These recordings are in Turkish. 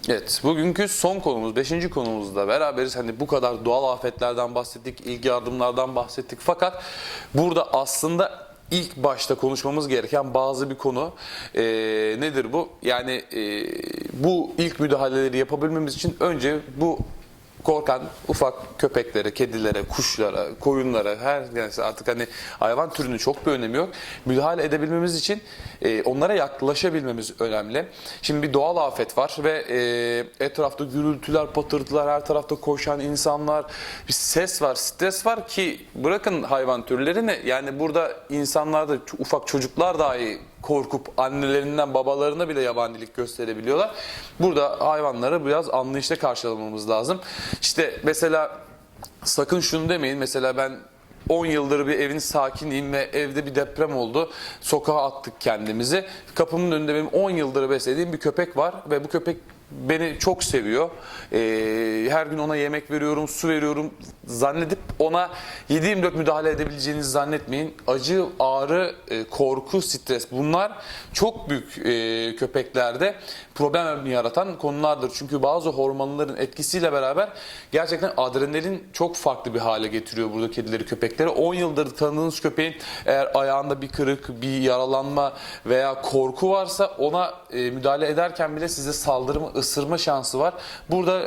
Evet, bugünkü son konumuz, 5. konumuzda beraberiz. Hani bu kadar doğal afetlerden bahsettik, ilk yardımlardan bahsettik. Fakat burada aslında ilk başta konuşmamız gereken bazı bir konu nedir bu? Yani bu ilk müdahaleleri yapabilmemiz için önce bu korkan ufak köpeklere, kedilere, kuşlara, koyunlara, her neyse artık hani hayvan türünün çok bir önemi yok. Müdahale edebilmemiz için onlara yaklaşabilmemiz önemli. Şimdi bir doğal afet var ve etrafta gürültüler, patırtılar, her tarafta koşan insanlar, bir ses var, stres var ki bırakın hayvan türlerini, yani burada insanlar da, ufak çocuklar dahi korkup annelerinden babalarına bile yabanilik gösterebiliyorlar. Burada hayvanları biraz anlayışla karşılamamız lazım. İşte mesela sakın şunu demeyin, mesela ben 10 yıldır bir evin sakiniyim ve evde bir deprem oldu. Sokağa attık kendimizi. Kapımın önünde benim 10 yıldır beslediğim bir köpek var ve bu köpek beni çok seviyor. Her gün ona yemek veriyorum, su veriyorum. Zannedip ona 7/24 müdahale edebileceğinizi zannetmeyin. Acı, ağrı, korku, stres, bunlar çok büyük köpeklerde problem yaratan konulardır. Çünkü bazı hormonların etkisiyle beraber gerçekten adrenalin çok farklı bir hale getiriyor burada kedileri, köpekleri. 10 yıldır tanıdığınız köpeğin eğer ayağında bir kırık, bir yaralanma veya korku varsa ona müdahale ederken bile size saldırma, ısırma şansı var. Burada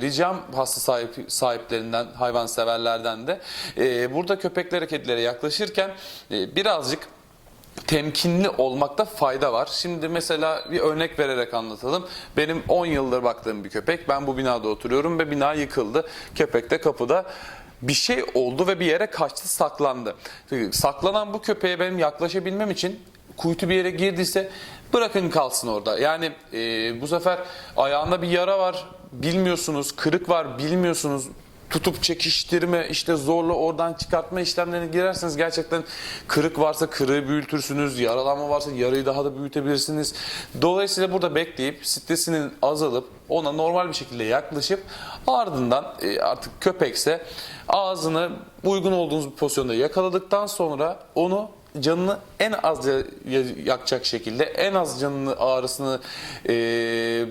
ricam hasta sahiplerinden, hayvanseverlerden de burada köpeklere, kedilere yaklaşırken birazcık temkinli olmakta fayda var. Şimdi mesela bir örnek vererek anlatalım. Benim 10 yıldır baktığım bir köpek. Ben bu binada oturuyorum ve bina yıkıldı. Köpek de kapıda. Bir şey oldu ve bir yere kaçtı, saklandı. Saklanan bu köpeğe benim yaklaşabilmem için kuytu bir yere girdiyse bırakın kalsın orada. Yani bu sefer ayağında bir yara var, bilmiyorsunuz, kırık var, bilmiyorsunuz. Tutup çekiştirme, işte zorla oradan çıkartma işlemlerine girerseniz gerçekten kırık varsa kırığı büyütürsünüz, yaralanma varsa yarayı daha da büyütebilirsiniz. Dolayısıyla burada bekleyip stresinin azalıp ona normal bir şekilde yaklaşıp ardından artık köpekse ağzını uygun olduğunuz bir pozisyonda yakaladıktan sonra onu canını en az yakacak şekilde, en az canını ağrısını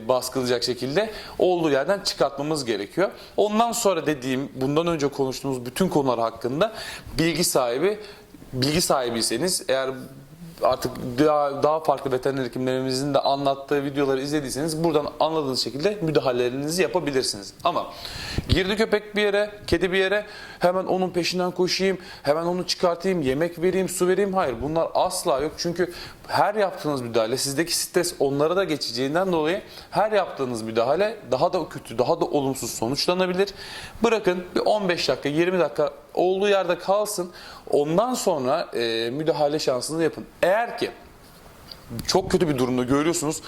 baskılayacak şekilde olduğu yerden çıkartmamız gerekiyor. Ondan sonra dediğim, bundan önce konuştuğumuz bütün konular hakkında bilgi sahibiyseniz, eğer artık daha farklı veteriner hekimlerimizin de anlattığı videoları izlediyseniz buradan anladığınız şekilde müdahalelerinizi yapabilirsiniz. Ama girdi köpek bir yere, kedi bir yere, hemen onun peşinden koşayım, hemen onu çıkartayım, yemek vereyim, su vereyim. Hayır, bunlar asla yok. Çünkü her yaptığınız müdahale, sizdeki stres onlara da geçeceğinden dolayı her yaptığınız müdahale daha da kötü, daha da olumsuz sonuçlanabilir. Bırakın bir 15 dakika, 20 dakika olduğu yerde kalsın. Ondan sonra müdahale şansını yapın. Eğer ki çok kötü bir durumda görüyorsunuz,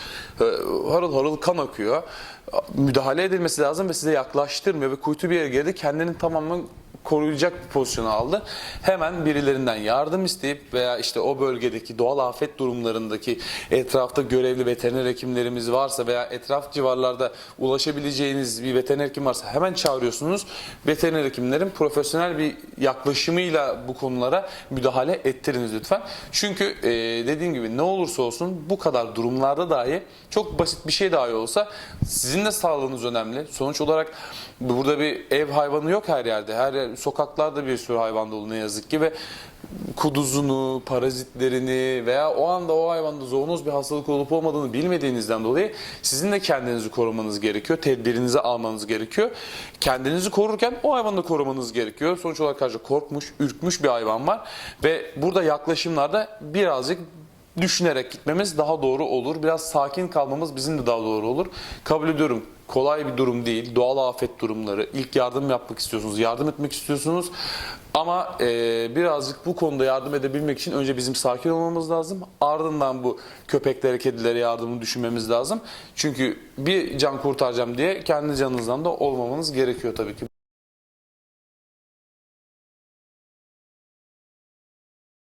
harıl harıl kan akıyor, müdahale edilmesi lazım ve size yaklaştırmıyor ve kuytu bir yere girdi, kendini tamamen koruyacak bir pozisyona aldı. Hemen birilerinden yardım isteyip veya işte o bölgedeki doğal afet durumlarındaki etrafta görevli veteriner hekimlerimiz varsa veya etraf civarlarda ulaşabileceğiniz bir veteriner hekim varsa hemen çağırıyorsunuz. Veteriner hekimlerin profesyonel bir yaklaşımıyla bu konulara müdahale ettiriniz lütfen. Çünkü dediğim gibi ne olursa olsun bu kadar durumlarda dahi çok basit bir şey dahi olsa sizin de sağlığınız önemli. Sonuç olarak burada bir ev hayvanı yok her yerde. Her yer, sokaklarda bir sürü hayvan dolu ne yazık ki ve kuduzunu, parazitlerini veya o anda o hayvanda zoonoz bir hastalık olup olmadığını bilmediğinizden dolayı sizin de kendinizi korumanız gerekiyor. Tedbirinizi almanız gerekiyor. Kendinizi korurken o hayvanı da korumanız gerekiyor. Sonuç olarak karşı korkmuş, ürkmüş bir hayvan var ve burada yaklaşımlarda birazcık düşünerek gitmemiz daha doğru olur. Biraz sakin kalmamız bizim de daha doğru olur. Kabul ediyorum, kolay bir durum değil. Doğal afet durumları, ilk yardım yapmak istiyorsunuz, yardım etmek istiyorsunuz. Ama birazcık bu konuda yardım edebilmek için önce bizim sakin olmamız lazım. Ardından bu köpeklere, kedilere yardımını düşünmemiz lazım. Çünkü bir can kurtaracağım diye kendi canınızdan da olmamanız gerekiyor tabii ki.